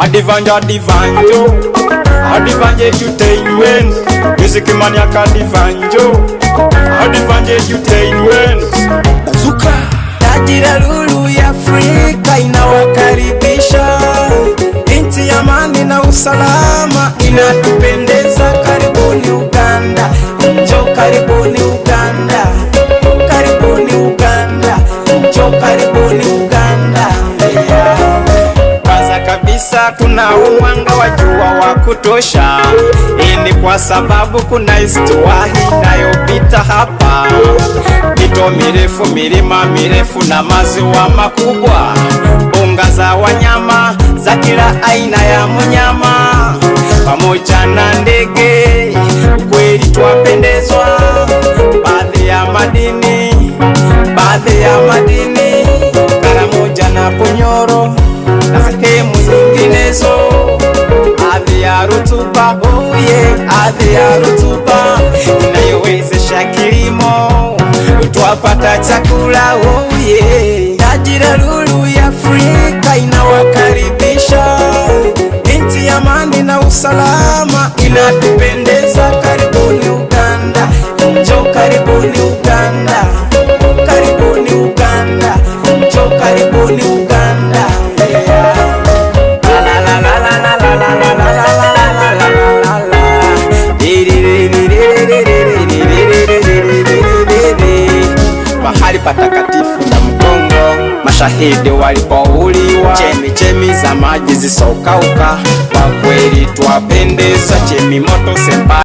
Adivanja entertainment, Music Maniac Adivanja entertainment. Zuka Tajira lulu ya Afrika inawakaribisha, nchi ya amani na usalama inatupendeza. Karibuni Uganda, njoo karibuni Uganda, karibuni Uganda, njoo karibuni Uganda. Kwanza kabisa kuna mwanga wa jua wa kutosha. Hii ni kwa sababu kuna istiwahi inayopita hapa, mito mirefu, milima mirefu na maziwa makubwa, mbuga za wanyama za kila aina ya mnyama pamoja na ndege. Kweli twapendezwa. Baadhi ya madini Karamoja na Bunyoro na sehemu zinginezo. Ardhi ya rutuba, ardhi ya rutuba inayowezesha kilimo, twapata chakula. Tajira lulu ya Afrika inawakaribisha, nchi ya amani na usalama inatupendeza. Karibuni Uganda, njoo karibuni Uganda, karibuni Uganda, njoo karibuni Uganda. Mahali patakatifu na Mkongo, mashahidi walipouliwa, chemi za maji zisokauka. Kwa kweli twapendeza, chemi moto semba